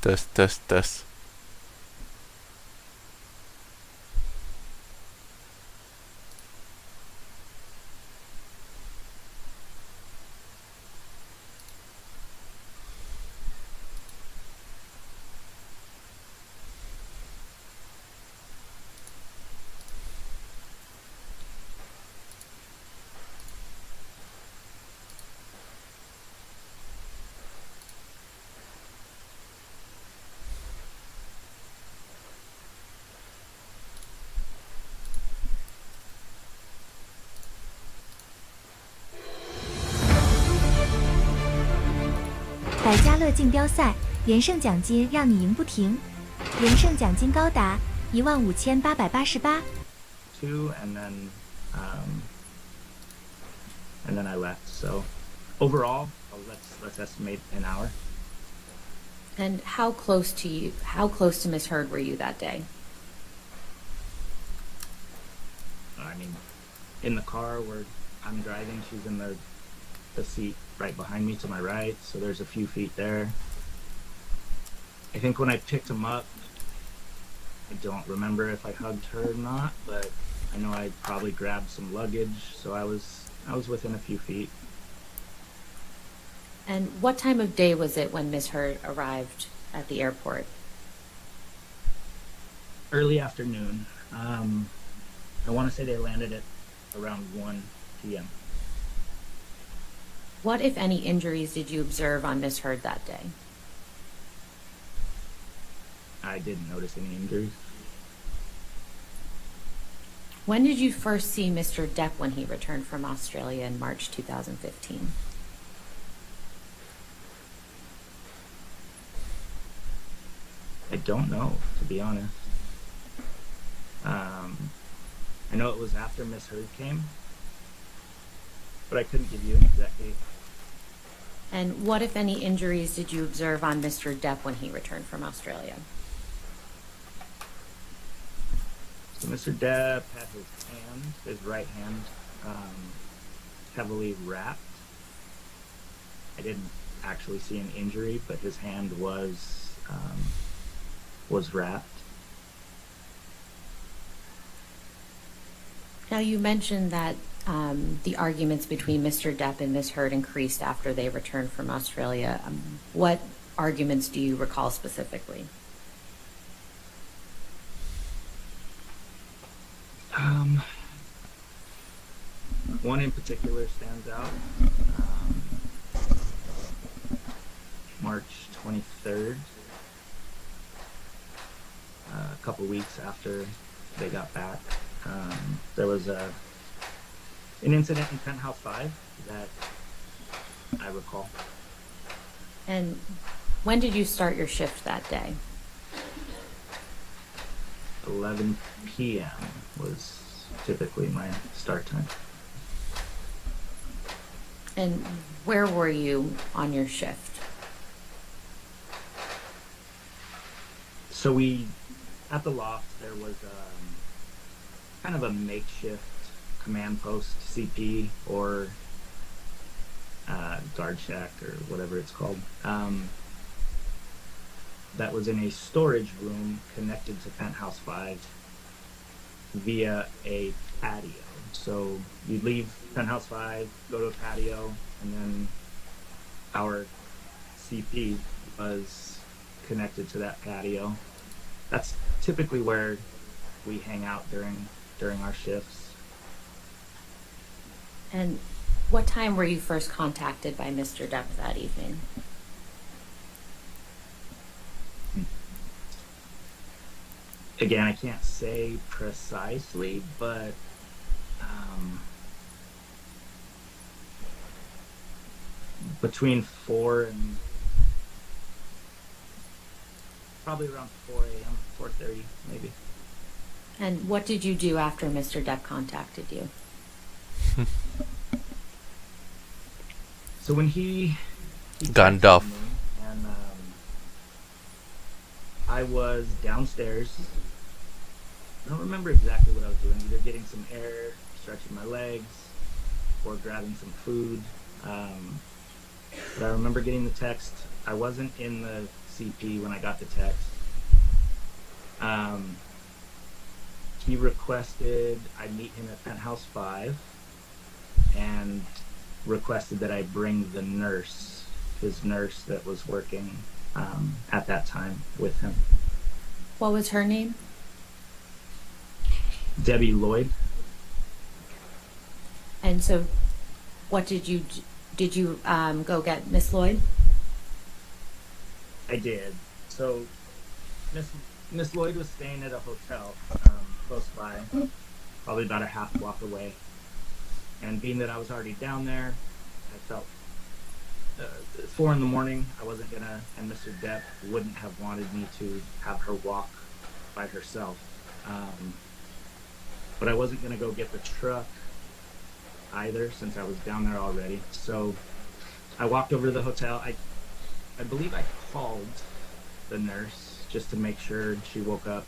Test, test, test. 百家乐竞标赛，连胜奖金让你赢不停，连胜奖金高达15888。Two and then I left. So overall, let's estimate an hour. And how close to Miss Heard were you that day? I mean, in the car where I'm driving, she's in the seat right behind me to my right, so there's a few feet there. I think when I picked him up, I don't remember if I hugged her or not, but I know I probably grabbed some luggage, so I was within a few feet. And what time of day was it when Miss Heard arrived at the airport? Early afternoon. I want to say they landed at around 1 p.m. What, if any, injuries did you observe on Miss Heard that day? I didn't notice any injuries. When did you first see Mr. Depp when he returned from Australia in March 2015? I don't know, to be honest. I know it was after Miss Heard came, but I couldn't give you an exact date. And what, if any, injuries did you observe on Mr. Depp when he returned from Australia? So Mr. Depp had his right hand, heavily wrapped. I didn't actually see an injury, but his hand was wrapped. Now, you mentioned that the arguments between Mr. Depp and Miss Heard increased after they returned from Australia. What arguments do you recall specifically? One in particular stands out. March 23rd, a couple weeks after they got back. There was an incident in Penthouse 5 that I recall. And when did you start your shift that day? 11 p.m. was typically my start time. And where were you on your shift? So at the loft, there was kind of a makeshift command post, CP, or guard shack, or whatever it's called. That was in a storage room connected to Penthouse 5 via a patio. So you'd leave Penthouse 5, go to a patio, and then our CP was connected to that patio. That's typically where we hang out during our shifts. And what time were you first contacted by Mr. Depp that evening? Again, I can't say precisely, but between 4 and probably around 4 a.m., 4:30 maybe. And what did you do after Mr. Depp contacted you? So when he Gandalf. texted me, and I was downstairs. I don't remember exactly what I was doing, either getting some air, stretching my legs, or grabbing some food. But I remember getting the text. I wasn't in the CP when I got the text. He requested I meet him at Penthouse 5 and requested that I bring the nurse, his nurse that was working at that time with him. What was her name? Debbie Lloyd. And so what did you go get Miss Lloyd? I did. So Miss Lloyd was staying at a hotel close by, probably about a half block away. And being that I was already down there, I felt 4 a.m. I wasn't gonna, and Mr. Depp wouldn't have wanted me to have her walk by herself. But I wasn't gonna go get the truck either, since I was down there already. So I walked over to the hotel. I believe I called the nurse just to make sure she woke up.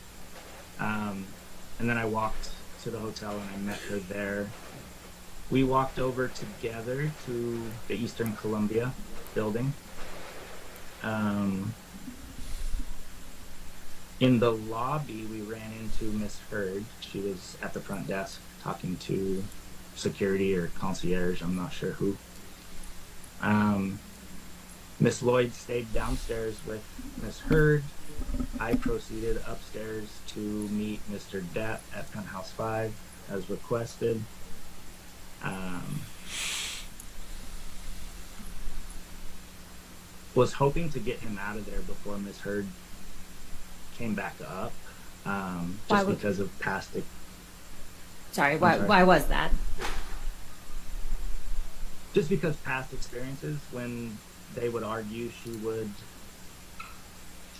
And then I walked to the hotel and I met her there. We walked over together to the Eastern Columbia building. In the lobby, we ran into Miss Heard. She was at the front desk talking to security or concierge, I'm not sure who. Miss Lloyd stayed downstairs with Miss Heard. I proceeded upstairs to meet Mr. Depp at Penthouse 5 as requested. Was hoping to get him out of there before Miss Heard came back up, just because of past. Sorry, why was that? Just because past experiences, when they would argue, she would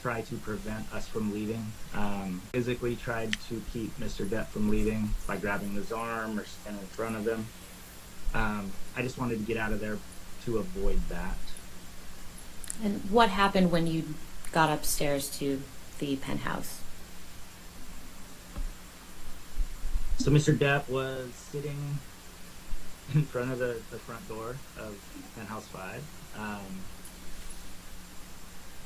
try to prevent us from leaving. Physically tried to keep Mr. Depp from leaving by grabbing his arm or standing in front of him. I just wanted to get out of there to avoid that. And what happened when you got upstairs to the penthouse? So Mr. Depp was sitting in front of the front door of Penthouse 5.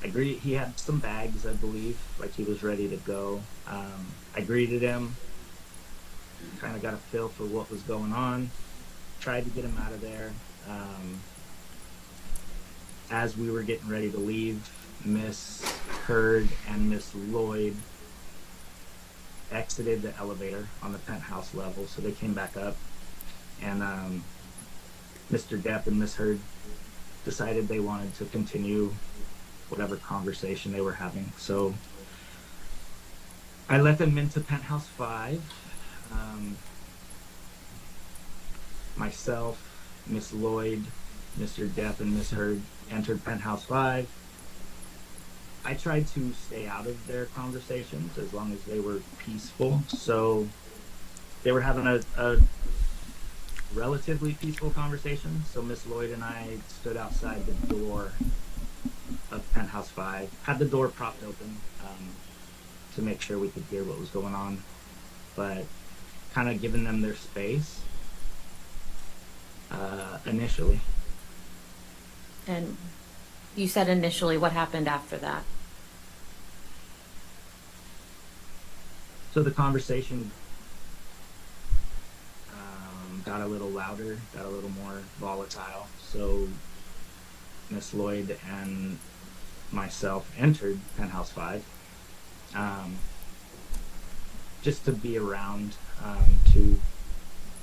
I greeted, he had some bags, I believe, like he was ready to go. I greeted him, kind of got a feel for what was going on, tried to get him out of there. As we were getting ready to leave, Miss Heard and Miss Lloyd exited the elevator on the penthouse level, so they came back up, and Mr. Depp and Miss Heard decided they wanted to continue whatever conversation they were having. So I let them into Penthouse 5. Myself, Miss Lloyd, Mr. Depp, and Miss Heard entered Penthouse 5. I tried to stay out of their conversations as long as they were peaceful. So they were having a relatively peaceful conversation. So Miss Lloyd and I stood outside the door of Penthouse 5, had the door propped open to make sure we could hear what was going on, but kind of giving them their space initially. And you said initially, what happened after that? So the conversation got a little louder, got a little more volatile. So Miss Lloyd and myself entered Penthouse 5 just to be around, to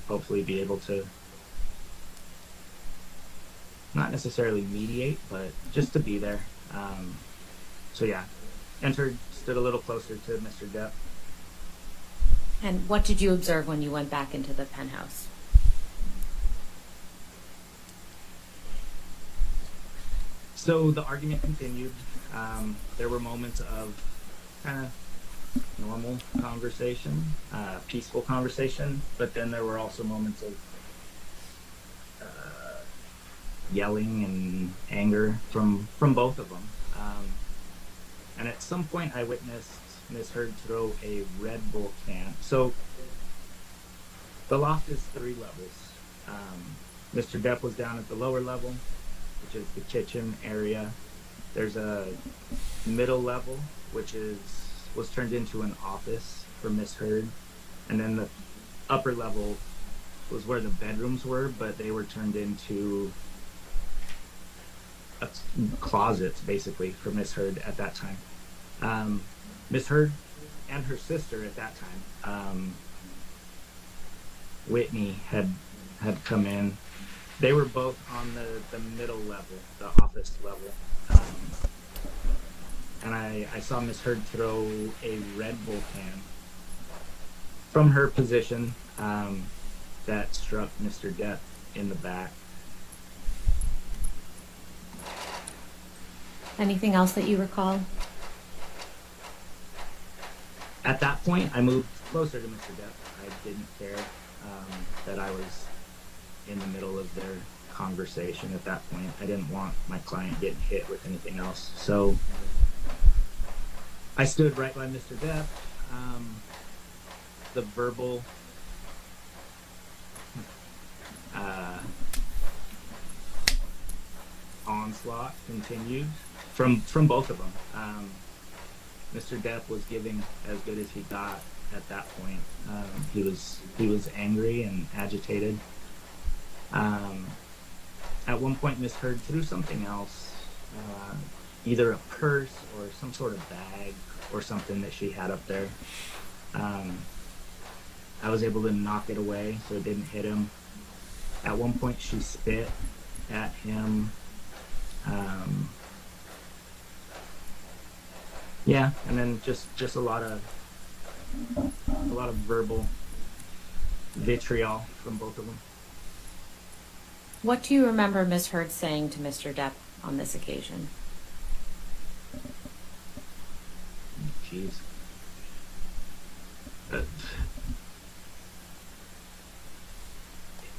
hopefully be able to not necessarily mediate, but just to be there. So yeah, entered, stood a little closer to Mr. Depp. And what did you observe when you went back into the penthouse? So the argument continued. There were moments of kind of normal conversation, peaceful conversation, but then there were also moments of yelling and anger from both of them. And at some point I witnessed Miss Heard throw a Red Bull can. So the loft is 3 levels. Mr. Depp was down at the lower level, which is the kitchen area. There's a middle level, which was turned into an office for Miss Heard, and then the upper level was where the bedrooms were, but they were turned into closets basically for Miss Heard at that time. Miss Heard and her sister at that time, Whitney, had come in. They were both on the middle level, the office level. And I saw Miss Heard throw a Red Bull can from her position that struck Mr. Depp in the back. Anything else that you recall? At that point, I moved closer to Mr. Depp. I didn't care that I was in the middle of their conversation at that point. I didn't want my client getting hit with anything else. So I stood right by Mr. Depp. The verbal onslaught continued from both of them. Mr. Depp was giving as good as he got at that point. He was angry and agitated. At one point, Miss Heard threw something else, either a purse or some sort of bag or something that she had up there. I was able to knock it away so it didn't hit him. At one point, she spit at him. Yeah, and then just a lot of verbal vitriol from both of them. What do you remember Miss Heard saying to Mr. Depp on this occasion? Jeez.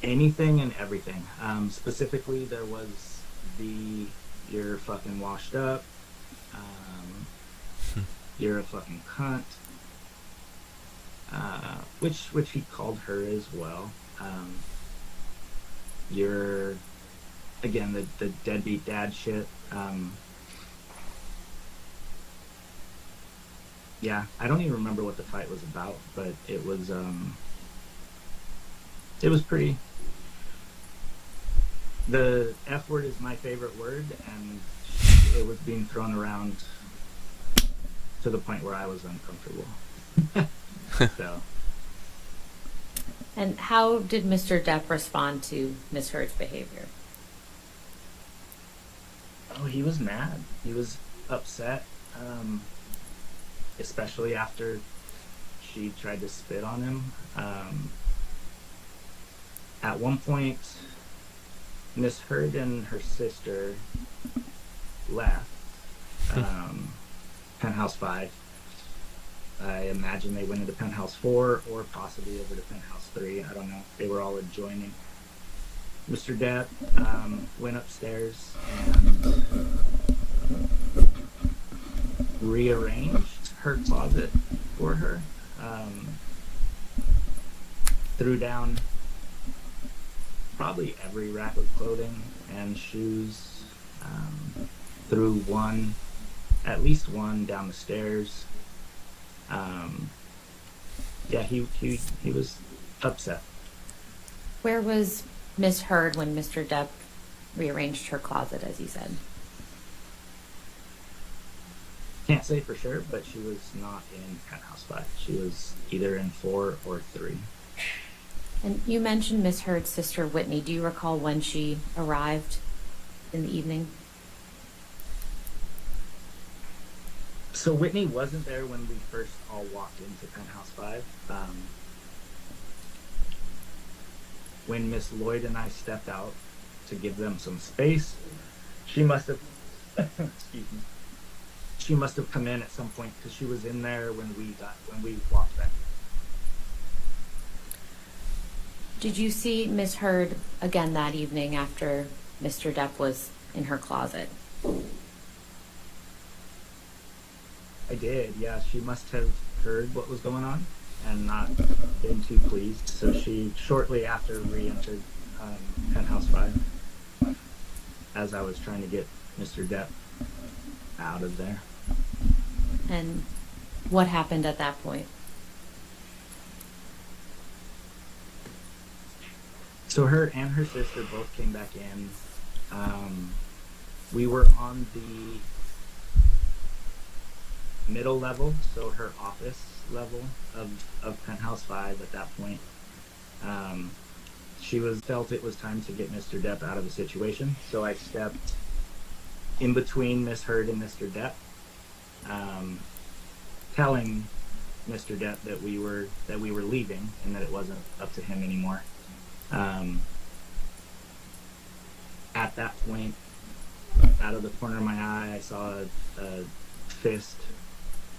Anything and everything. Specifically, there was you're fucking washed up. You're a fucking cunt. Which he called her as well. You're, again, the deadbeat dad shit. Yeah, I don't even remember what the fight was about, but it was pretty. The F word is my favorite word, and it was being thrown around to the point where I was uncomfortable. So. And how did Mr. Depp respond to Miss Heard's behavior? Oh, he was mad. He was upset, especially after she tried to spit on him. At one point, Miss Heard and her sister left Penthouse 5. I imagine they went into Penthouse 4 or possibly over to Penthouse 3. I don't know. They were all adjoining. Mr. Depp went upstairs and rearranged her closet for her. Threw down probably every rack of clothing and shoes. Threw at least one down the stairs. Yeah, he was upset. Where was Miss Heard when Mr. Depp rearranged her closet, as you said? Can't say for sure, but she was not in Penthouse 5. She was either in 4 or 3. And you mentioned Miss Heard's sister, Whitney. Do you recall when she arrived in the evening? So Whitney wasn't there when we first all walked into Penthouse 5. When Miss Lloyd and I stepped out to give them some space, she must have excuse me. She must have come in at some point because she was in there when we walked back. Did you see Miss Heard again that evening after Mr. Depp was in her closet? I did, yeah. She must have heard what was going on and not been too pleased. So she shortly after re-entered Penthouse 5 as I was trying to get Mr. Depp out of there. And what happened at that point? So her and her sister both came back in. We were on the middle level, so her office level of Penthouse 5 at that point. She felt it was time to get Mr. Depp out of the situation, so I stepped in between Miss Heard and Mr. Depp, telling Mr. Depp that we were leaving and that it wasn't up to him anymore. At that point, out of the corner of my eye, I saw a fist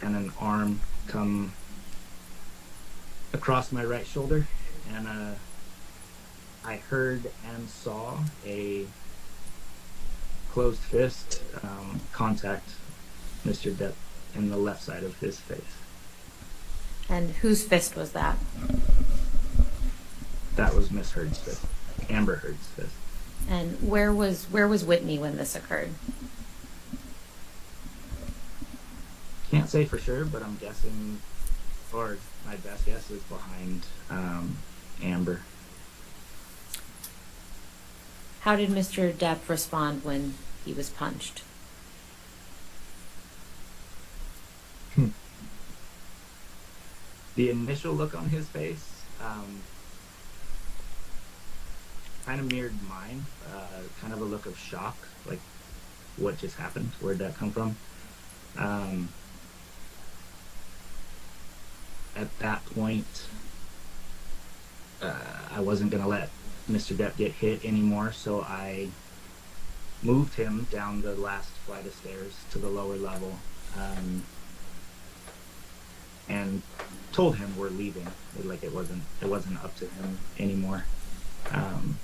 and an arm come across my right shoulder, and I heard and saw a closed fist contact Mr. Depp in the left side of his face. And whose fist was that? That was Miss Heard's fist, Amber Heard's fist. And where was Whitney when this occurred? Can't say for sure, but I'm guessing, or my best guess is behind Amber. How did Mr. Depp respond when he was punched? The initial look on his face kind of mirrored mine, kind of a look of shock, like what just happened, where'd that come from? At that point, I wasn't going to let Mr. Depp get hit anymore, so I moved him down the last flight of stairs to the lower level, and told him we're leaving. Like it wasn't up to him anymore,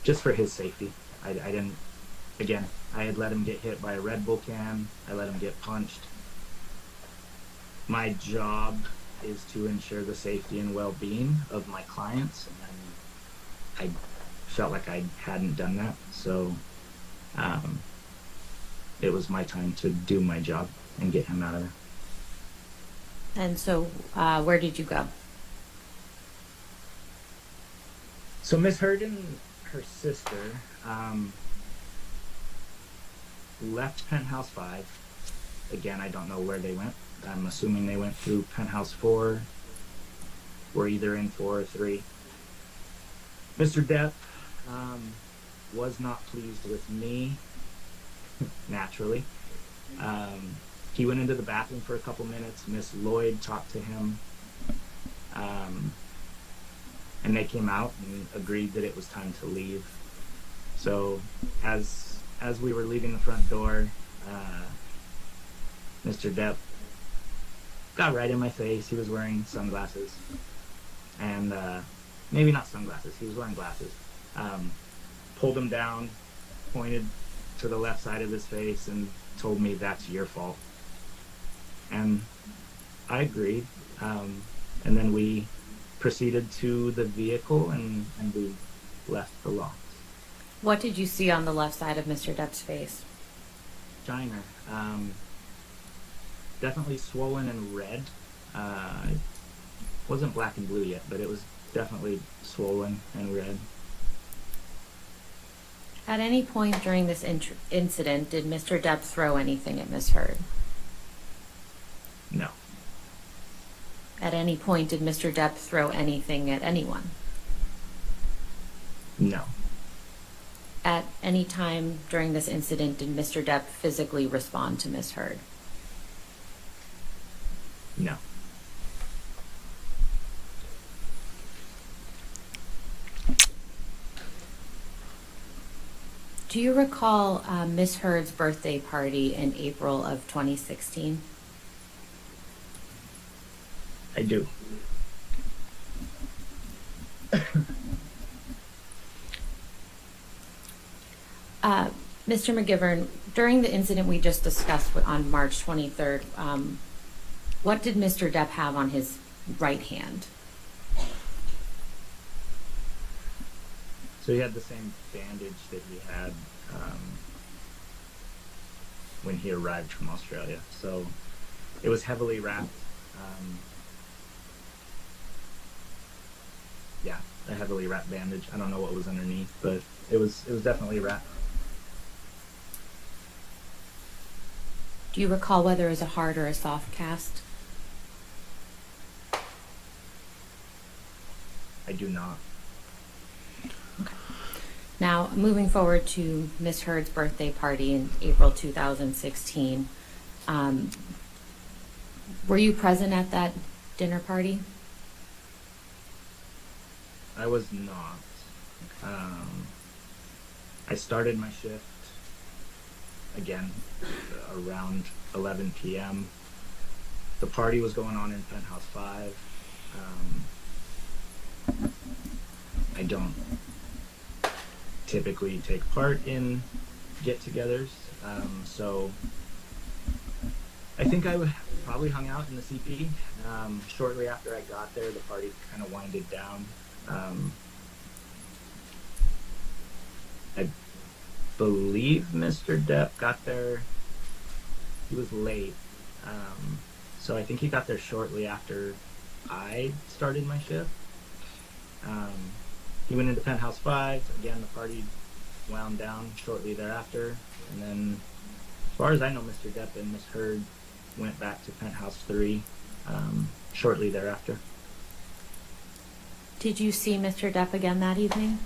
just for his safety. I didn't. Again, I had let him get hit by a Red Bull can. I let him get punched. My job is to ensure the safety and well-being of my clients, and I felt like I hadn't done that, so it was my time to do my job and get him out of there. And so where did you go? So Miss Heard and her sister left Penthouse 5. Again, I don't know where they went. I'm assuming they went through Penthouse 4. We're either in 4 or 3. Mr. Depp was not pleased with me, naturally. He went into the bathroom for a couple minutes. Miss Lloyd talked to him, and they came out and agreed that it was time to leave. So as we were leaving the front door, Mr. Depp got right in my face. He was wearing sunglasses, and maybe not sunglasses. He was wearing glasses. Pulled him down, pointed to the left side of his face, and told me, "That's your fault." And I agreed. And then we proceeded to the vehicle, and we left the lot. What did you see on the left side of Mr. Depp's face? Vagina. Definitely swollen and red. It wasn't black and blue yet, but it was definitely swollen and red. At any point during this incident, did Mr. Depp throw anything at Miss Heard? No. At any point, did Mr. Depp throw anything at anyone? No. At any time during this incident, did Mr. Depp physically respond to Miss Heard? No. Do you recall Miss Heard's birthday party in April of 2016? I do. Mr. Mcgivern, during the incident we just discussed on March 23rd, what did Mr. Depp have on his right hand? So he had the same bandage that he had when he arrived from Australia. So it was heavily wrapped. Yeah, a heavily wrapped bandage. I don't know what was underneath, but it was definitely wrapped. Do you recall whether it was a hard or a soft cast? I do not. Okay. Now, moving forward to Miss Heard's birthday party in April 2016, were you present at that dinner party? I was not. I started my shift again around 11 p.m. The party was going on in Penthouse 5. I don't typically take part in get-togethers, so I think I would probably hung out in the CP. Shortly after I got there, the party kind of winded down. I believe Mr. Depp got there. He was late, so I think he got there shortly after I started my shift. He went into Penthouse 5. Again, the party wound down shortly thereafter. And then, as far as I know, Mr. Depp and Miss Heard went back to Penthouse 3 shortly thereafter. Did you see Mr. Depp again that evening?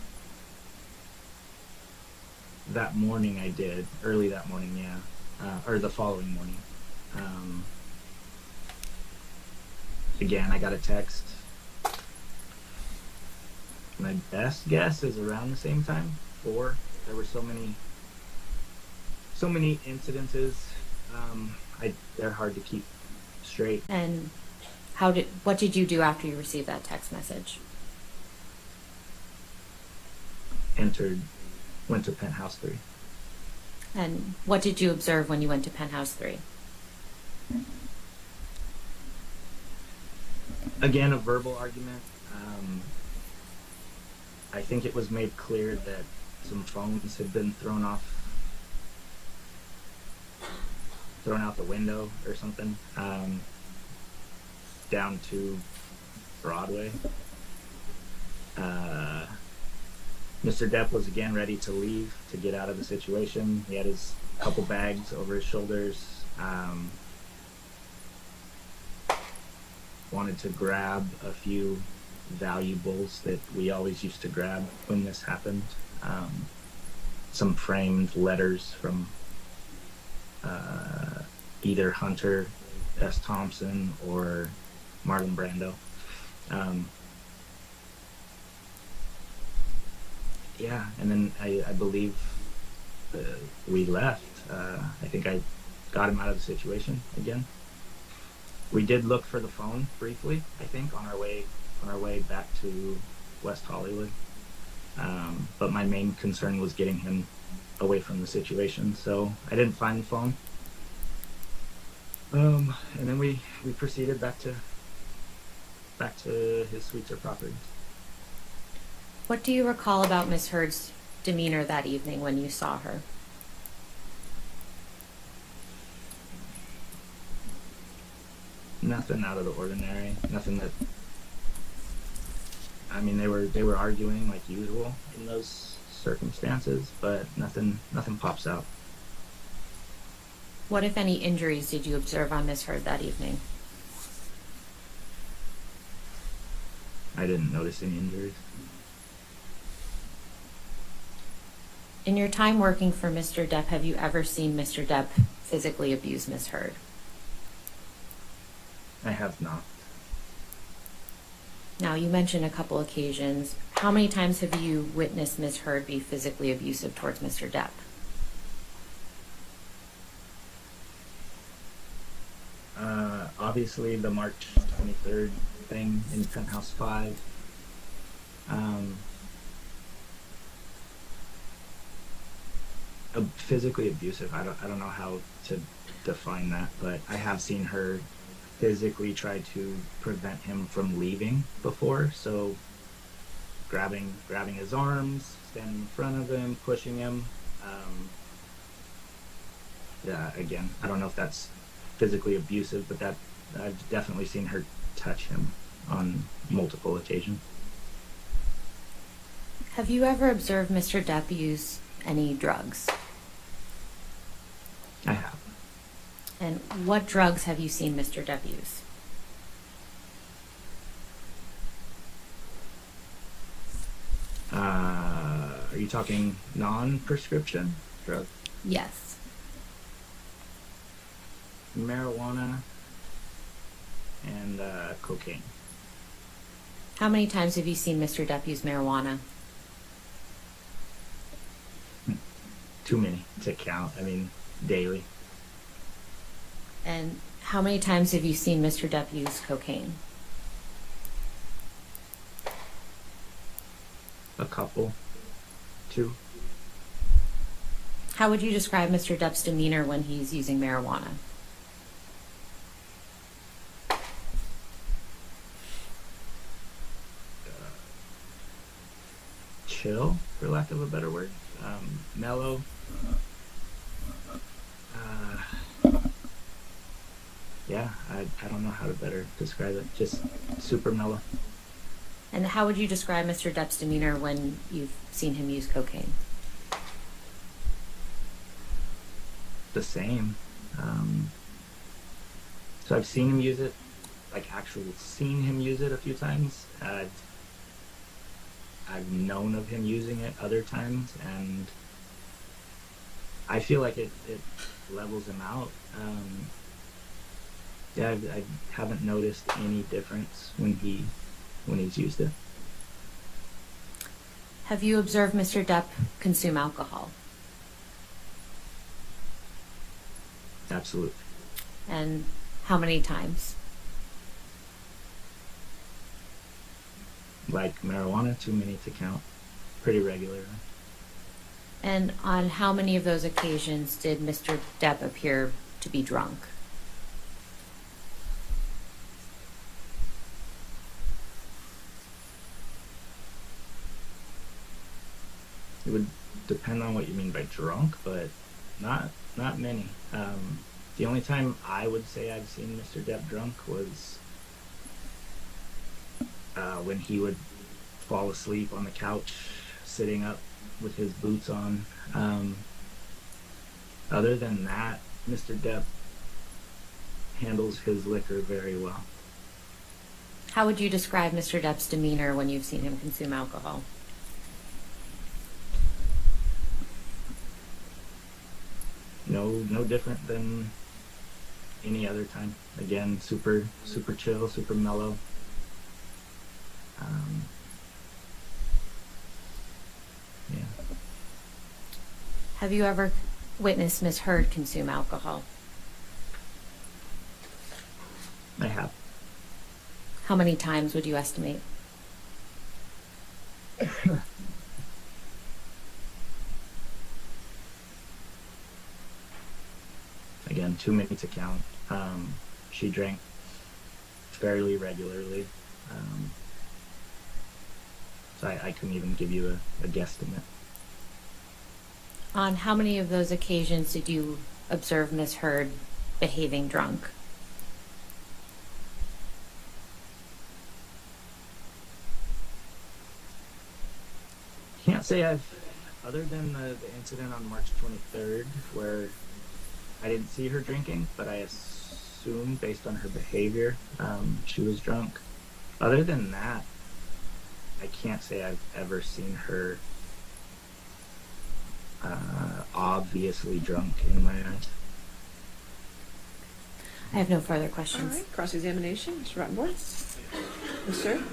That morning I did. Early that morning, yeah. Or the following morning. Again, I got a text. My best guess is around the same time. 4. There were so many incidences. They're hard to keep straight. And what did you do after you received that text message? Went to Penthouse 3. And what did you observe when you went to Penthouse 3? Again, a verbal argument. I think it was made clear that some phones had been thrown out the window or something, down to Broadway. Mr. Depp was again ready to leave, to get out of the situation. He had his couple bags over his shoulders. Wanted to grab a few valuables that we always used to grab when this happened. Some framed letters from either Hunter S. Thompson or Marlon Brando. Yeah, and then I believe we left. I think I got him out of the situation again. We did look for the phone briefly, I think, on our way back to West Hollywood. But my main concern was getting him away from the situation, so I didn't find the phone. And then we proceeded back to his suites or properties. What do you recall about Miss Heard's demeanor that evening when you saw her? Nothing out of the ordinary. Nothing that. I mean, they were arguing like usual in those circumstances, but nothing pops out. What, if any, injuries did you observe on Miss Heard that evening? I didn't notice any injuries. In your time working for Mr. Depp, have you ever seen Mr. Depp physically abuse Miss Heard? I have not. Now, you mentioned a couple occasions. How many times have you witnessed Miss Heard be physically abusive towards Mr. Depp? Obviously, the March 23rd thing in Penthouse 5. Physically abusive. I don't know how to define that, but I have seen her physically try to prevent him from leaving before. So grabbing his arms, standing in front of him, pushing him. again, I don't know if that's physically abusive, but that I've definitely seen her touch him on multiple occasions. Have you ever observed Mr. Depp use any drugs? I have. And what drugs have you seen Mr. Depp use? Are you talking non-prescription drugs? Yes. Marijuana and cocaine. How many times have you seen Mr. Depp use marijuana? Too many to count. I mean, daily. And how many times have you seen Mr. Depp use cocaine? A couple. 2. How would you describe Mr. Depp's demeanor when he's using marijuana? Chill, for lack of a better word. Mellow. Yeah, I don't know how to better describe it. Just super mellow. And how would you describe Mr. Depp's demeanor when you've seen him use cocaine? The same. So I've seen him use it, like actually seen him use it a few times. I've known of him using it other times, and I feel like it levels him out. Yeah, I haven't noticed any difference when he's used it. Have you observed Mr. Depp consume alcohol? Absolutely. And how many times? Like marijuana, too many to count. Pretty regularly. And on how many of those occasions did Mr. Depp appear to be drunk? It would depend on what you mean by drunk, but not many. The only time I would say I've seen Mr. Depp drunk was when he would fall asleep on the couch, sitting up with his boots on. Other than that, Mr. Depp handles his liquor very well. How would you describe Mr. Depp's demeanor when you've seen him consume alcohol? No different than any other time. Again, super chill, super mellow. Yeah. Have you ever witnessed Miss Heard consume alcohol? I have. How many times would you estimate? Again, too many to count. She drank fairly regularly. So I couldn't even give you a guesstimate. On how many of those occasions did you observe Miss Heard behaving drunk? Can't say other than the incident on March 23rd, where I didn't see her drinking, but I assumed based on her behavior, she was drunk. Other than that, I can't say I've ever seen her obviously drunk in my eyes. I have no further All questions. right, cross-examination, Mr. Rottenborn. Yes, sir.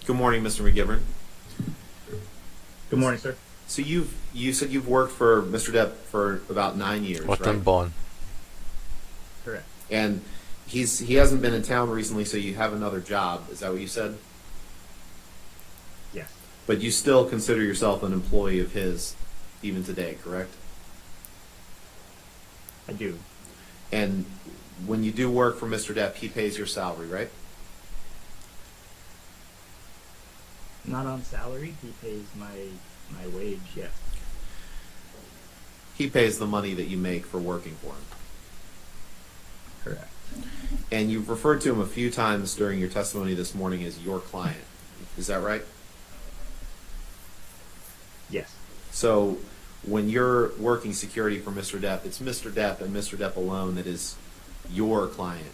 Good morning, Mr. Mcgivern. Good morning, sir. So you said you've worked for Mr. Depp for about 9 years, What right? then born? Correct. And he hasn't been in town recently, so you have another job. Is that what you said? Yes. But you still consider yourself an employee of his, even today, correct? I do. And when you do work for Mr. Depp, he pays your salary, right? Not on salary. He pays my wage. Yes. He pays the money that you make for working for him. Correct. And you've referred to him a few times during your testimony this morning as your client. Is that right? Yes. So when you're working security for Mr. Depp, it's Mr. Depp and Mr. Depp alone that is your client,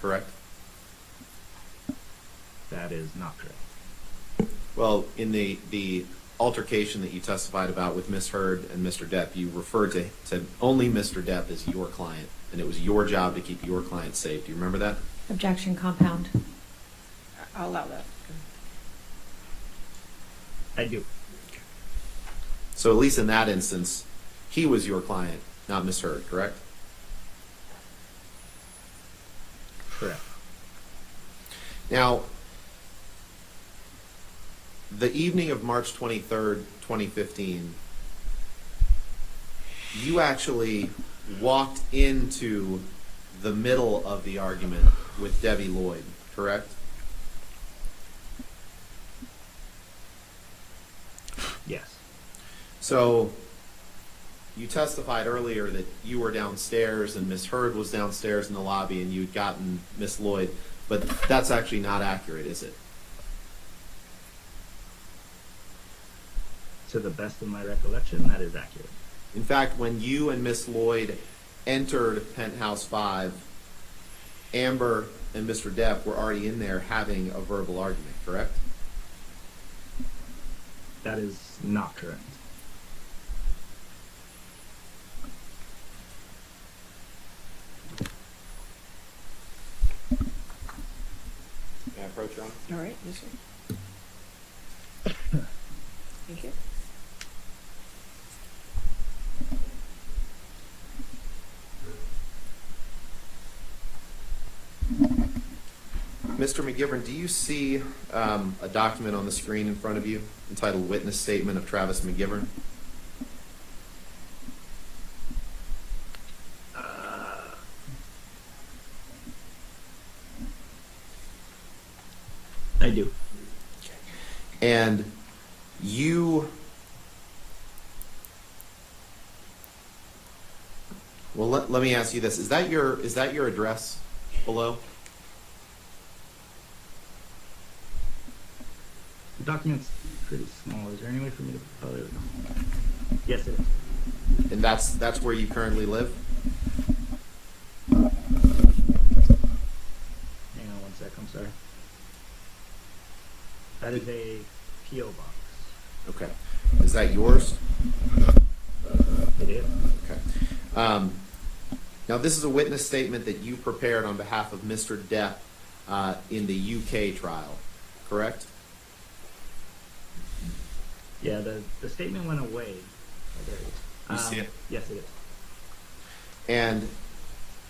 correct? That is not correct. Well, in the altercation that you testified about with Ms. Heard and Mr. Depp, you referred to only Mr. Depp as your client, and it was your job to keep your client safe. Do you remember that? Objection, compound. I'll allow that. I do. So at least in that instance, he was your client, not Ms. Heard, correct? Correct. Now, the evening of March 23rd, 2015, you actually walked into the middle of the argument with Debbie Lloyd, correct? Yes. So you testified earlier that you were downstairs and Ms. Heard was downstairs in the lobby and you'd gotten Ms. Lloyd, but that's actually not accurate, is it? To the best of my recollection, that is accurate. In fact, when you and Miss Lloyd entered Penthouse 5, Amber and Mr. Depp were already in there having a verbal argument, correct? That is not correct. May I approach, Your Honor? All right, yes, sir. Thank you. Mr. Mcgivern, do you see a document on the screen in front of you entitled Witness Statement of Travis Mcgivern? I do. And you, well, let me ask you this: is that your address below? The document's pretty small. Is there any way for me to? Oh, there we go. Yes, it is. And that's where you currently live? Hang on one sec. I'm sorry. That is a P.O. box. Okay. Is that yours? It is. Okay. Now, this is a witness statement that you prepared on behalf of Mr. Depp in the UK trial, correct? Yeah, the statement went away. Oh, there it is. You see it? Yes, it is. And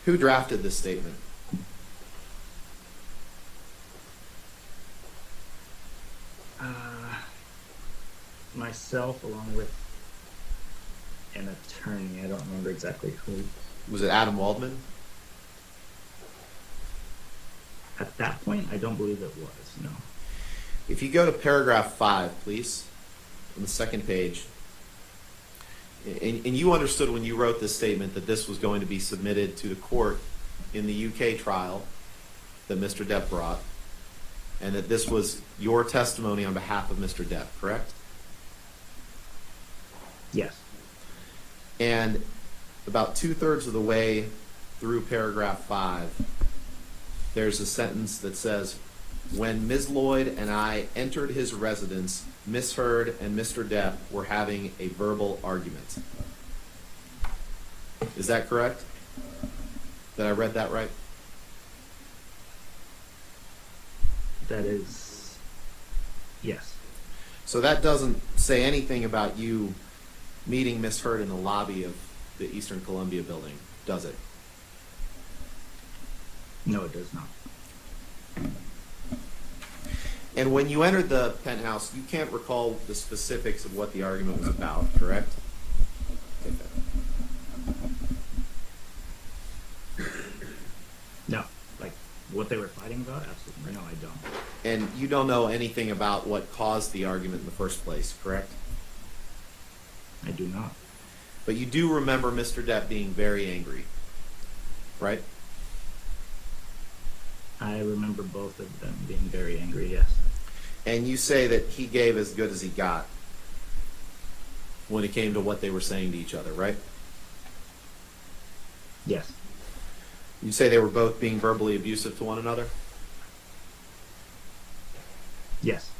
who drafted this statement? Myself, along with an attorney. I don't remember exactly who. Was it Adam Waldman? At that point, I don't believe it was. No. If you go to paragraph 5, please, on the second page, and you understood when you wrote this statement that this was going to be submitted to the court in the UK trial that Mr. Depp brought, and that this was your testimony on behalf of Mr. Depp, correct? Yes. And about 2/3 of the way through paragraph 5, there's a sentence that says, when Ms. Lloyd and I entered his residence, Miss Heard and Mr. Depp were having a verbal argument. Is that correct? Did I read that right? That is. Yes. So that doesn't say anything about you meeting Miss Heard in the lobby of the Eastern Columbia building, does it? No, it does not. And when you entered the penthouse, you can't recall the specifics of what the argument was about, correct? Okay. What they were fighting about? Absolutely. No, I don't. And you don't know anything about what caused the argument in the first place, correct? I do not. But you do remember Mr. Depp being very angry, right? I remember both of them being very angry, yes. And you say that he gave as good as he got when it came to what they were saying to each other, right? Yes. You say they were both being verbally abusive to one another? Yes.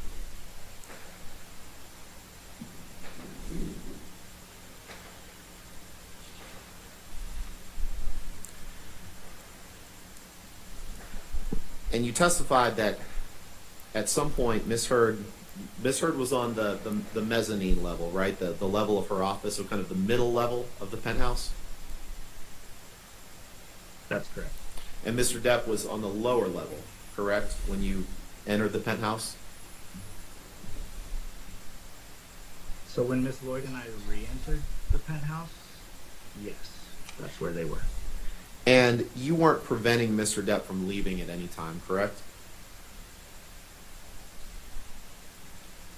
And you testified that at some point Miss Heard was on the mezzanine level, right? The level of her office, so kind of the middle level of the penthouse. That's correct. And Mr. Depp was on the lower level, correct, when you entered the penthouse? So when Miss Lloyd and I re-entered the penthouse, yes, that's where they were. And you weren't preventing Mr. Depp from leaving at any time, correct?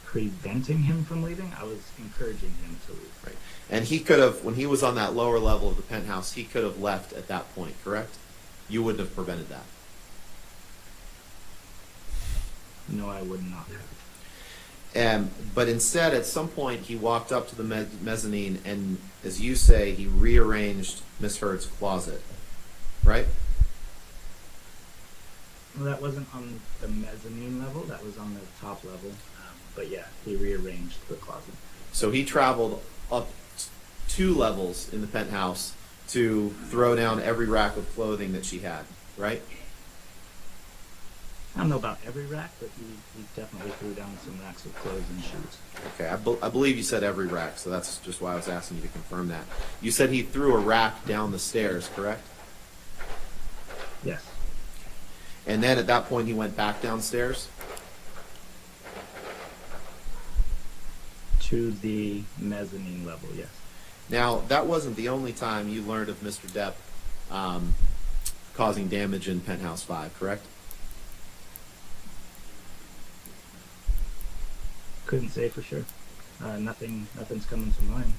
Preventing him from leaving? I was encouraging him to leave. Right. And he could have, when he was on that lower level of the penthouse, he could have left at that point, correct? You wouldn't have prevented that. No, I would not have. But instead, at some point, he walked up to the mezzanine and, as you say, he rearranged Miss Heard's closet, right? Well, that wasn't on the mezzanine level. That was on the top level. But yeah, he rearranged the closet. So he traveled up 2 levels in the penthouse to throw down every rack of clothing that she had, right? I don't know about every rack, but he definitely threw down some racks of clothes and shoes. Okay, I believe you said every rack, so that's just why I was asking you to confirm that. You said he threw a rack down the stairs, correct? Yes. And then at that point he went back downstairs? To the mezzanine level, yes. Now, that wasn't the only time you learned of Mr. Depp causing damage in Penthouse 5, correct? Couldn't say for sure. Nothing's coming to mind.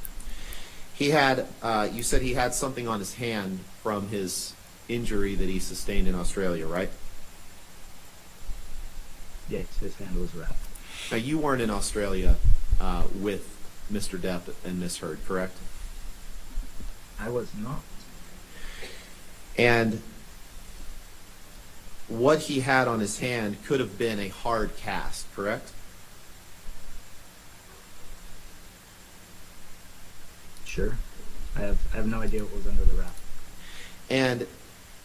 He had, you said he had something on his hand from his injury that he sustained in Australia, right? Yes, his hand was wrapped. Now, you weren't in Australia with Mr. Depp and Miss Heard, correct? I was not. And what he had on his hand could have been a hard cast, correct? Sure. I have no idea what was under the wrap. And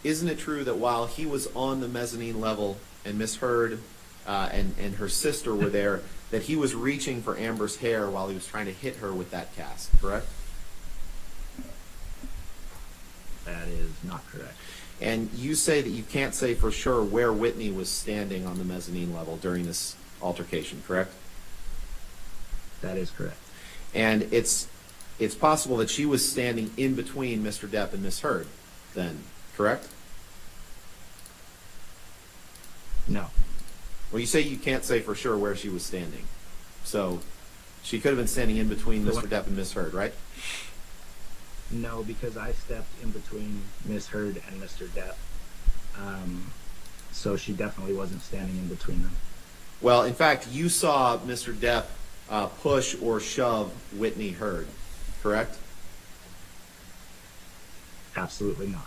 isn't it true that while he was on the mezzanine level and Miss Heard and her sister were there, that he was reaching for Amber's hair while he was trying to hit her with that cast, correct? That is not correct. And you say that you can't say for sure where Whitney was standing on the mezzanine level during this altercation, correct? That is correct. And it's possible that she was standing in between Mr. Depp and Miss Heard then, correct? No. Well, you say you can't say for sure where she was standing. So she could have been standing in between Mr. Depp and Miss Heard, right? No, because I stepped in between Miss Heard and Mr. Depp. So she definitely wasn't standing in between them. Well, in fact, you saw Mr. Depp push or shove Whitney Heard, correct? Absolutely not.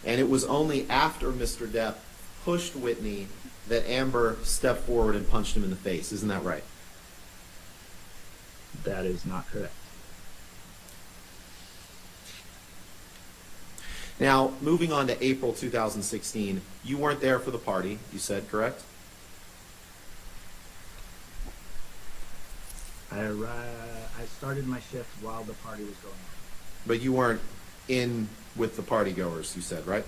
And it was only after Mr. Depp pushed Whitney that Amber stepped forward and punched him in the face. Isn't that right? That is not correct. Now, moving on to April 2016, you weren't there for the party, you said, correct? I started my shift while the party was going on. But you weren't in with the partygoers, you said, right?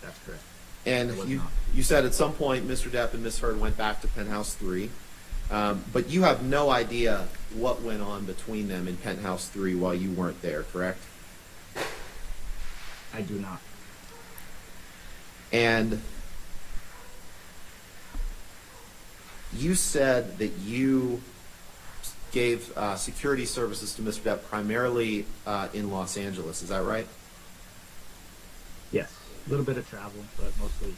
That's correct. And I was you, not. you said at some point Mr. Depp and Miss Heard went back to Penthouse 3, but you have no idea what went on between them in Penthouse 3 while you weren't there, correct? I do not. And you said that you gave security services to Mr. Depp primarily in Los Angeles. Is that right? Yes, a little bit of travel, but mostly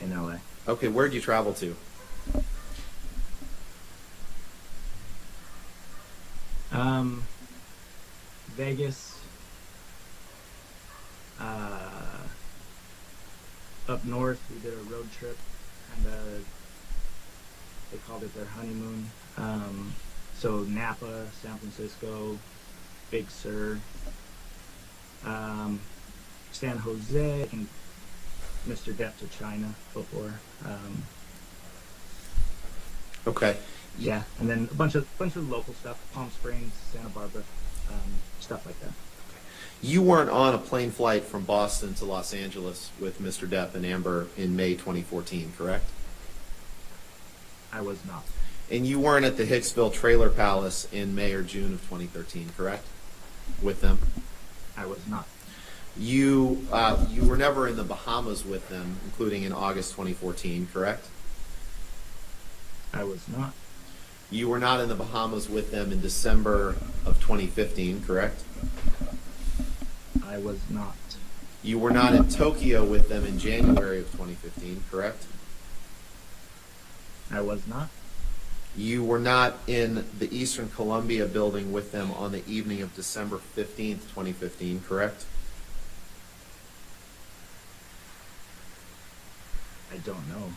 in LA. Okay, where did you travel to? Vegas, up north, we did a road trip, kind of, they called it their honeymoon. So Napa, San Francisco, Big Sur, San Jose, and Mr. Depp to China before. Okay. Yeah, and then a bunch of local stuff, Palm Springs, Santa Barbara, stuff like that. You weren't on a plane flight from Boston to Los Angeles with Mr. Depp and Amber in May 2014, correct? I was not. And you weren't at the Hicksville Trailer Palace in May or June of 2013, correct? With them? I was not. You were never in the Bahamas with them, including in August 2014, correct? I was not. You were not in the Bahamas with them in December of 2015, correct? I was not. You were not in Tokyo with them in January of 2015, correct? I was not. You were not in the Eastern Columbia building with them on the evening of December 15th, 2015, correct? I don't know.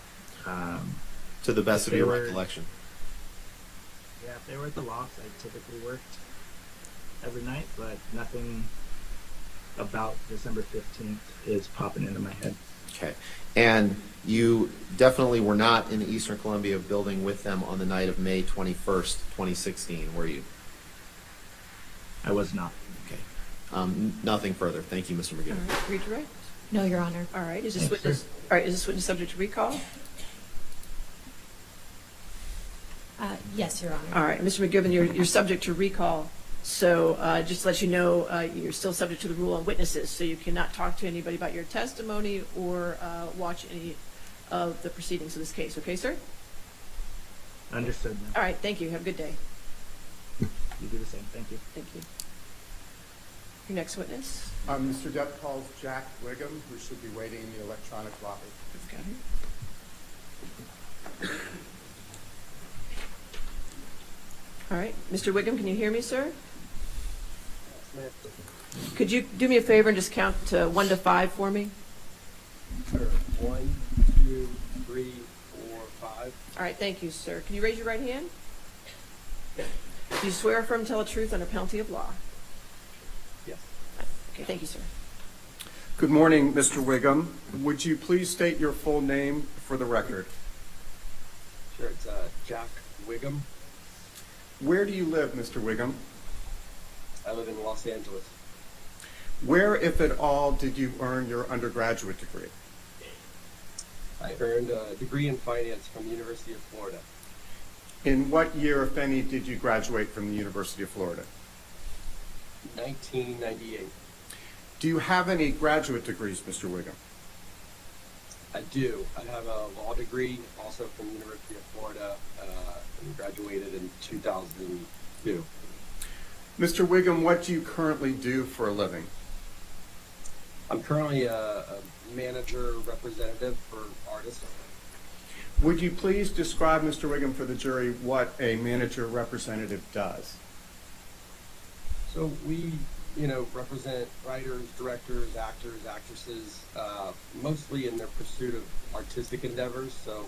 To the best If of your they were- recollection. Yeah, if they were at the Lofts, I typically worked every night, but nothing about December 15th is popping into my head. Okay. And you definitely were not in the Eastern Columbia building with them on the night of May 21st, 2016, were you? I was not. Okay. Nothing further. Thank you, Mr. All McGivern. right, redirect. No, Your Honor. All right, is this Thanks, witness, sir. all right, is this witness subject to recall? Yes, Your Honor. All right, Mr. McGivern, you're subject to recall. So just to let you know, you're still subject to the rule on witnesses, so you cannot talk to anybody about your testimony or watch any of the proceedings of this case. Okay, sir? Understood, ma'am. All right, thank you. Have a good day. You do the same. Thank you. Thank you. Your next witness? Mr. Depp calls Jack Wiggum, who should be waiting in the electronic lobby. Okay. All right, Mr. Wiggum, can you hear me, sir? Could you do me a favor and just count 1 to 5 for me? Sure. 1, 2, 3, 4, 5. All right, thank you, sir. Can you raise your right hand? Do you swear or affirm to tell the truth under penalty of law? Yes. Okay, thank you, sir. Good morning, Mr. Wiggum. Would you please state your full name for the record? Sure. It's Jack Wiggum. Where do you live, Mr. Wiggum? I live in Los Angeles. Where, if at all, did you earn your undergraduate degree? I earned a degree in finance from the University of Florida. In what year, if any, did you graduate from the University of Florida? 1998. Do you have any graduate degrees, Mr. Wiggum? I do. I have a law degree also from the University of Florida and graduated in 2002. Mr. Wiggum, what do you currently do for a living? I'm currently a manager representative for artists. Would you please describe, Mr. Wiggum, for the jury what a manager representative does? So we, represent writers, directors, actors, actresses, mostly in their pursuit of artistic endeavors. So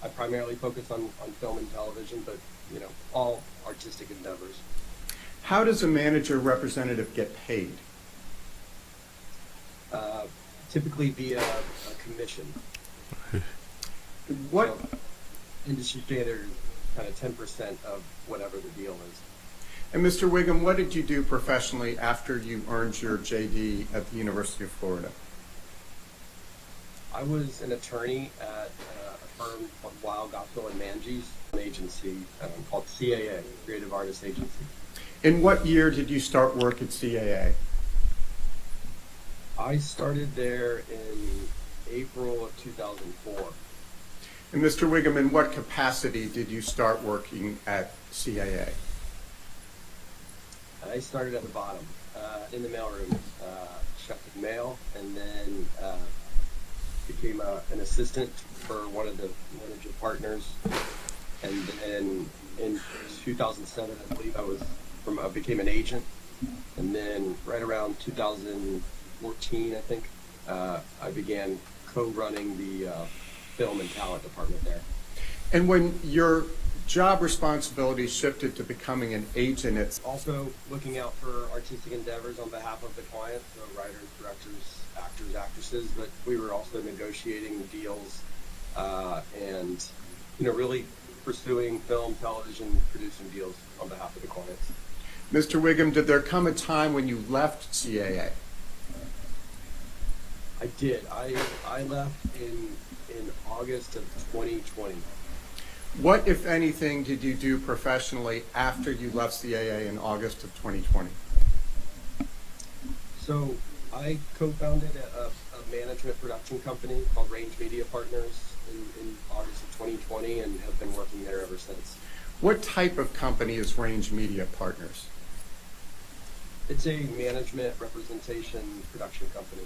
I primarily focus on film and television, but, all artistic endeavors. How does a manager representative get paid? Typically via a commission. What? So, industry standard, kind of 10% of whatever the deal is. And Mr. Wiggum, what did you do professionally after you earned your JD at the University of Florida? I was an attorney at a firm called Weil, Gottsville and Manges, an agency called CAA, Creative Artists Agency. In what year did you start work at CAA? I started there in April of 2004. And Mr. Wiggum, in what capacity did you start working at CAA? I started at the bottom, in the mailroom, checking mail, and then became an assistant for one of your partners. And then in 2007, I believe I became an agent. And then right around 2014, I think, I began co-running the film and talent department there. And when your job responsibilities shifted to becoming an agent, it's Also looking out for artistic endeavors on behalf of the client, so writers, directors, actors, actresses, but we were also negotiating deals and, really pursuing film, television, producing deals on behalf of the clients. Mr. Wiggum, did there come a time when you left CAA? I did. I left in August of 2020. What, if anything, did you do professionally after you left CAA in August of 2020? So I co-founded a management production company called Range Media Partners in August of 2020 and have been working there ever since. What type of company is Range Media Partners? It's a management representation production company.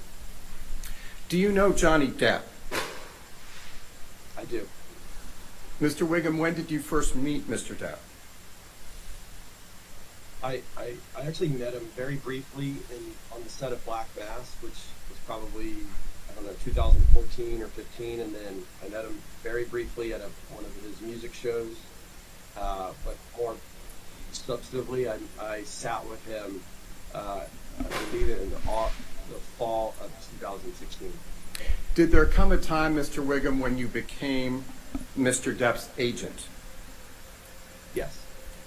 Do you know Johnny Depp? I do. Mr. Wiggum, when did you first meet Mr. Depp? I actually met him very briefly on the set of Black Mass, which was probably, 2014 or 15, and then I met him very briefly at one of his music shows. But more substantively, I sat with him, I believe in the fall of 2016. Did there come a time, Mr. Wiggum, when you became Mr. Depp's agent? Yes.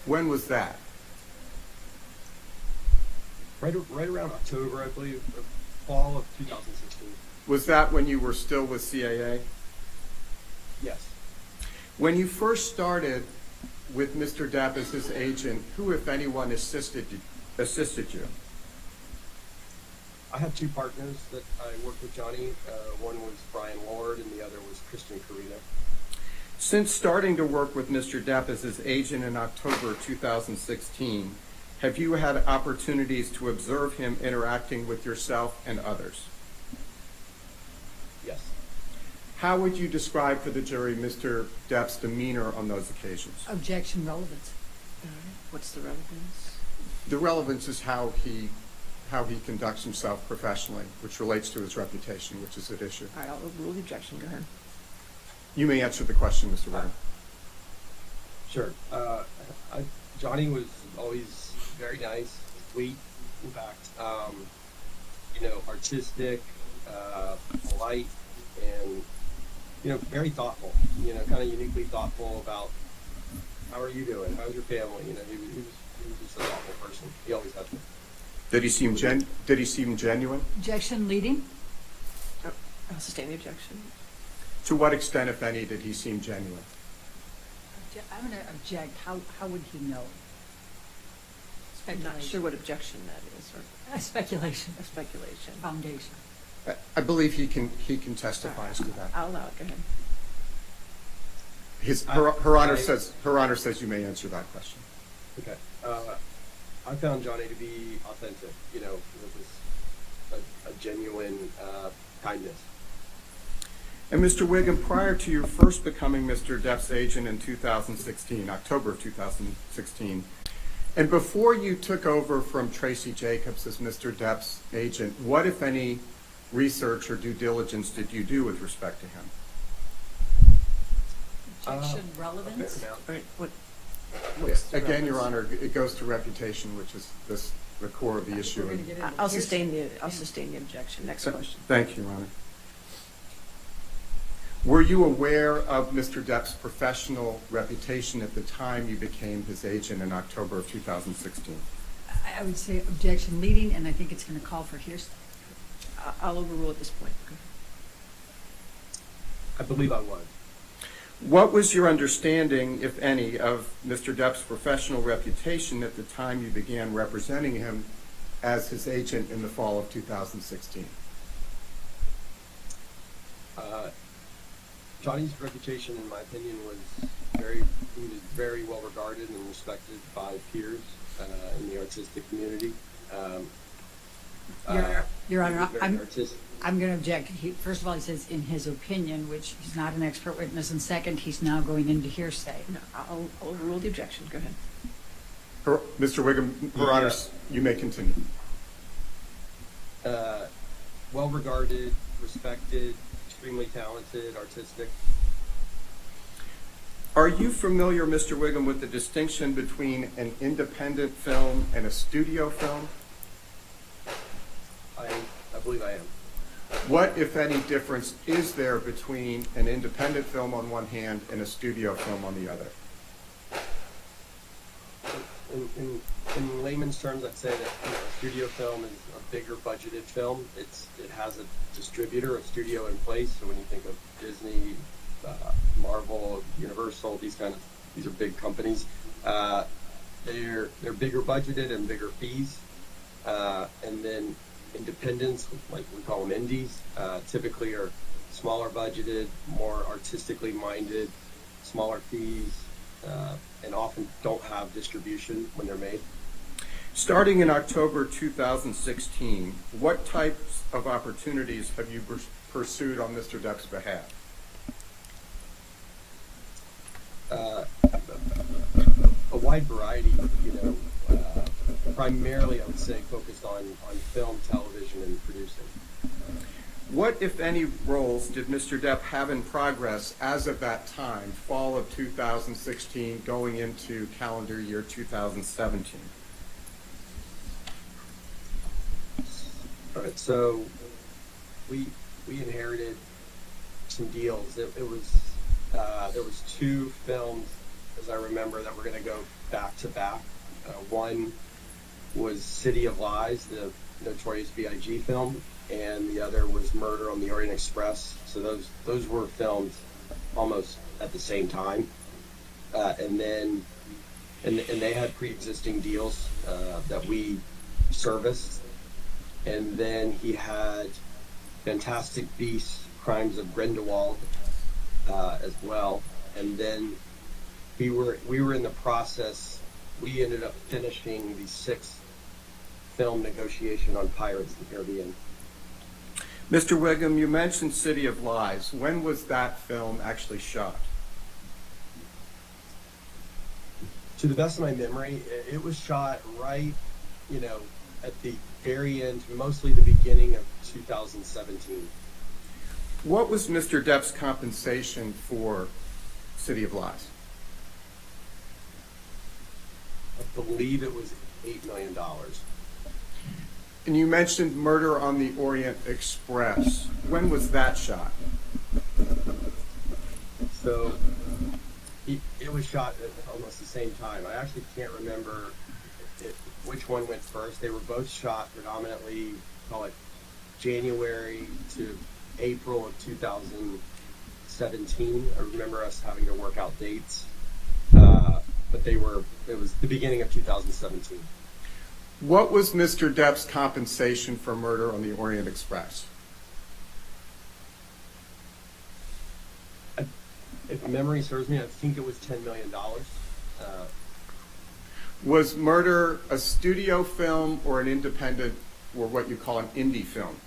When was that? Right around October, I believe, fall of 2016. Was that when you were still with CAA? Yes. When you first started with Mr. Depp as his agent, who, if anyone, assisted you? I have two partners that I worked with Johnny. One was Brian Lord and the other was Christian Carino. Since starting to work with Mr. Depp as his agent in October 2016, have you had opportunities to observe him interacting with yourself and others? Yes. How would you describe for the jury Mr. Depp's demeanor on those occasions? Objection relevance. What's the relevance? The relevance is how he conducts himself professionally, which relates to his reputation, which is at issue. All right, I'll overrule the objection. Go ahead. You may answer the question, Mr. Wiggum. Sure. Johnny was always very nice, sweet, in fact, artistic, polite, and, very thoughtful, kind of uniquely thoughtful about how are you doing? How's your family? He was just a thoughtful person. He always has been. Did he seem genuine? Objection leading. I'll sustain the objection. To what extent, if any, did he seem genuine? I'm going to object. How would he know? I'm not sure what objection that is, or Speculation. a speculation. Foundation. I believe he can testify as to that. I'll allow it. Go ahead. Her Honor says you may answer that question. Okay. I found Johnny to be authentic, with a genuine kindness. And Mr. Wiggum, prior to your first becoming Mr. Depp's agent in 2016, October of 2016, and before you took over from Tracy Jacobs as Mr. Depp's agent, what, if any, research or due diligence did you do with respect to him? Objection relevance. All right. Again, Your Honor, it goes to reputation, which is the core of the issue. We're going to get into I'll here's- sustain the objection. Next question. Thank you, Your Honor. Were you aware of Mr. Depp's professional reputation at the time you became his agent in October of 2016? I would say objection leading, and I think it's going to call for hearsay. I'll overrule at this point. Go I believe I was. What was your understanding, if any, of Mr. Depp's professional reputation at the time you began representing him as his agent in the fall of 2016? Johnny's reputation, in my opinion, was he was very well regarded and respected by peers in the artistic community. Your Honor, he was very artistic. I'm going to object. First of all, he says in his opinion, which he's not an expert witness, and second, he's now going into hearsay. No, I'll overrule the objection. Go ahead. Mr. Wiggum, Your Honor, you may continue. Well regarded, respected, extremely talented, artistic. Are you familiar, Mr. Wiggum, with the distinction between an independent film and a studio film? I believe I am. What, if any, difference is there between an independent film on one hand and a studio film on the other? In layman's terms, I'd say that a studio film is a bigger budgeted film. It has a distributor, a studio in place. So when you think of Disney, Marvel, Universal, these are big companies. They're bigger budgeted and bigger fees. And then independents, like we call them indies, typically are smaller budgeted, more artistically minded, smaller fees, and often don't have distribution when they're made. Starting in October 2016, what types of opportunities have you pursued on Mr. Depp's behalf? A wide variety, primarily I would say focused on film, television, and producing. What, if any, roles did Mr. Depp have in progress as of that time, fall of 2016, going into calendar year 2017? All right, so we inherited some deals. It was there was two films, as I remember, that were going to go back to back. One was City of Lies, the Notorious B.I.G. film, and the other was Murder on the Orient Express. So those were filmed almost at the same time, and they had pre-existing deals that we serviced. And then he had Fantastic Beasts, Crimes of Grindelwald as well. And then we were in the process. We ended up finishing the sixth film negotiation on Pirates of the Caribbean. Mr. Wiggum, you mentioned City of Lies. When was that film actually shot? To the best of my memory, it was shot right, at the very end, mostly the beginning of 2017. What was Mr. Depp's compensation for City of Lies? I believe it was $8 million. And you mentioned Murder on the Orient Express. When was that shot? So it was shot at almost the same time. I actually can't remember which one went first. They were both shot predominantly, call it January to April of 2017. I remember us having to work out dates, but it was the beginning of 2017. What was Mr. Depp's compensation for Murder on the Orient Express? If memory serves me, I think it was $10 million. Was Murder a studio film or an independent, or what you call an indie film?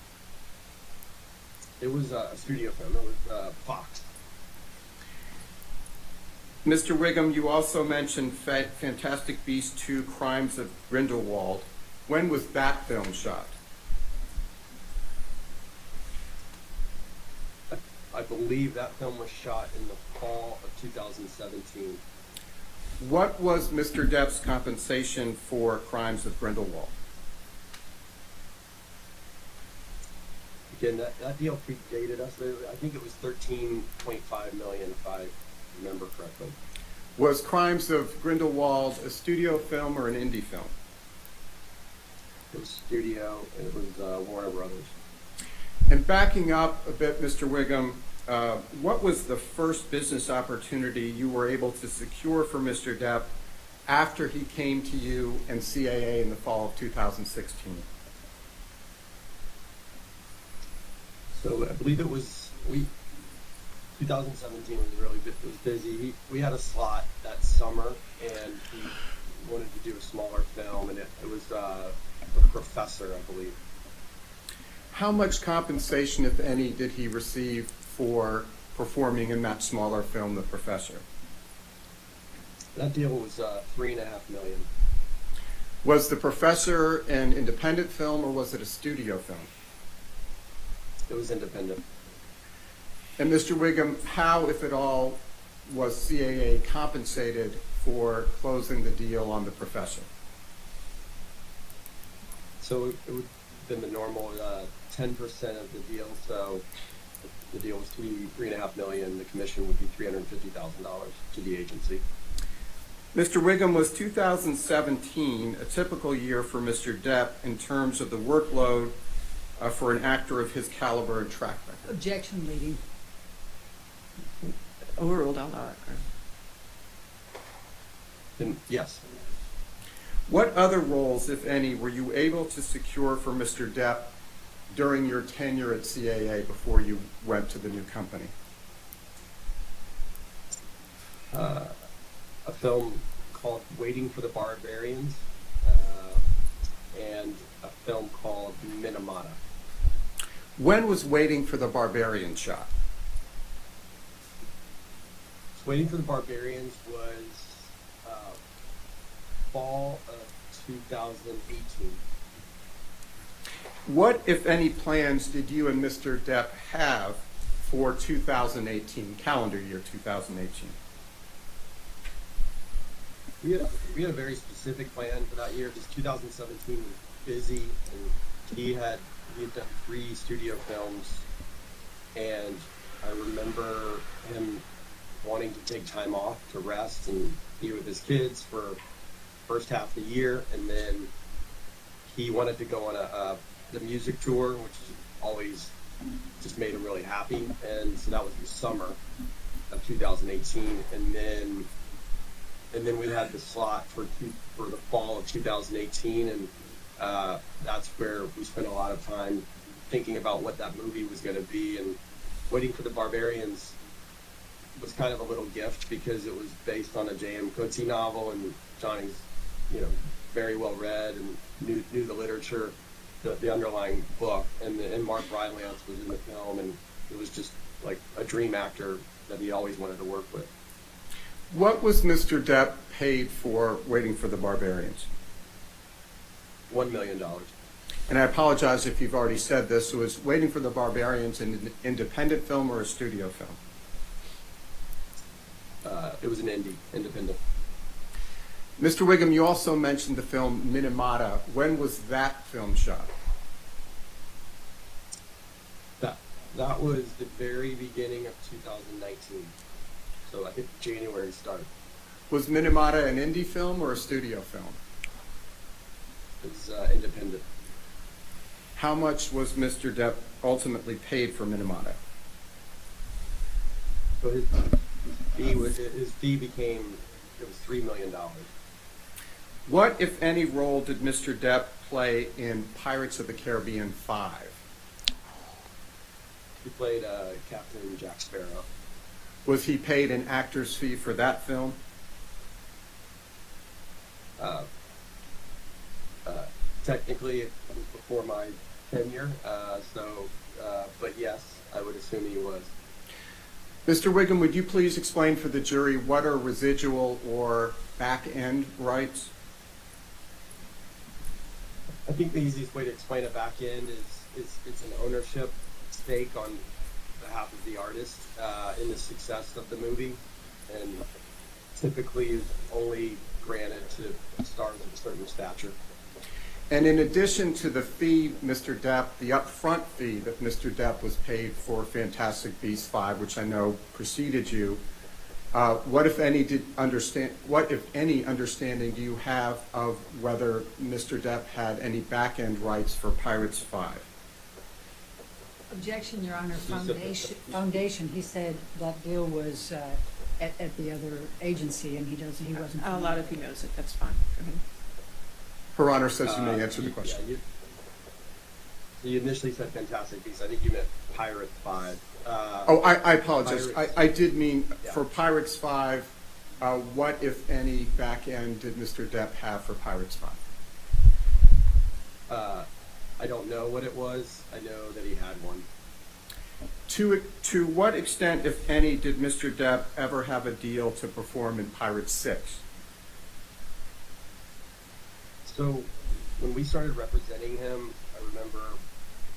It was a studio film. It was Fox. Mr. Wiggum, you also mentioned Fantastic Beasts 2: Crimes of Grindelwald. When was that film shot? I believe that film was shot in the fall of 2017. What was Mr. Depp's compensation for Crimes of Grindelwald? Again, that deal predated us. I think it was $13.5 million, if I remember correctly. Was Crimes of Grindelwald a studio film or an indie film? It was studio, and it was Warner Brothers. And backing up a bit, Mr. Wiggum, what was the first business opportunity you were able to secure for Mr. Depp after he came to you and CAA in the fall of 2016? So I believe it was, 2017 was was busy. We had a slot that summer, and he wanted to do a smaller film, and it was The Professor, I believe. How much compensation, if any, did he receive for performing in that smaller film, The Professor? That deal was $3.5 million. Was The Professor an independent film or was it a studio film? It was independent. And Mr. Wiggum, how, if at all, was CAA compensated for closing the deal on The Professor? So it would have been the normal 10% of the deal. So if the deal was $3.5 million, the commission would be $350,000 to the agency. Mr. Wiggum, was 2017 a typical year for Mr. Depp in terms of the workload for an actor of his caliber and track record? Objection, leading. Overruled on that. And yes, What other roles, if any, were you able to secure for Mr. Depp during your tenure at CAA before you went to the new company? a film called Waiting for the Barbarians, and a film called Minamata. When was Waiting for the Barbarian shot? Waiting for the Barbarians was fall of 2018. What, if any, plans did you and Mr. Depp have for 2018, calendar year 2018? We had a very specific plan for that year because 2017 was busy, and he had done 3 studio films, and I remember him wanting to take time off to rest and be with his kids for first half of the year, and then he wanted to go on the music tour, which always just made him really happy, and so that was the summer of 2018, and then we had the slot for the fall of 2018, and that's where we spent a lot of time thinking about what that movie was going to be. And Waiting for the Barbarians was kind of a little gift because it was based on a J.M. Coetzee novel, and Johnny's, very well read and knew the literature, the underlying book, and Mark Rylance was in the film, and it was just like a dream actor that he always wanted to work with. What was Mr. Depp paid for Waiting for the Barbarians? $1 million. And I apologize if you've already said this. So was Waiting for the Barbarians an independent film or a studio film? It was an independent. Mr. Wiggum, you also mentioned the film Minamata. When was that film shot? That was the very beginning of 2019. So I think January start. Was Minamata an indie film or a studio film? It was independent. How much was Mr. Depp ultimately paid for Minamata? So his fee became, it was $3 million. What, if any, role did Mr. Depp play in Pirates of the Caribbean 5? He played Captain Jack Sparrow. Was he paid an actor's fee for that film? Technically, it was before my tenure, but yes, I would assume he was. Mr. Wiggum, would you please explain for the jury what are residual or back-end rights? I think the easiest way to explain a back end is it's an ownership stake on behalf of the artist in the success of the movie, and typically is only granted to stars of a certain stature. And in addition to the fee, Mr. Depp, the upfront fee that Mr. Depp was paid for Fantastic Beasts 5, which I know preceded you, what if any understanding do you have of whether Mr. Depp had any back-end rights for Pirates 5? Objection, Your Honor. Foundation. He said that deal was at the other agency, and he wasn't. I'll allow it if he knows it. That's fine. Her Honor says you may answer the question. Yeah, You initially said Fantastic Beasts. I think you meant Pirates 5. I apologize. Pirates. I did mean Yeah. for Pirates 5, what, if any, back end did Mr. Depp have for Pirates 5? I don't know what it was. I know that he had one. To what extent, if any, did Mr. Depp ever have a deal to perform in Pirates 6? So when we started representing him, I remember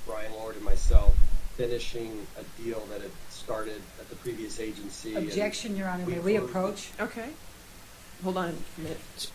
Brian Lord and myself finishing a deal that had started at the previous agency. and Objection, Your Honor. May we we closed it. approach? Okay. Hold on a minute.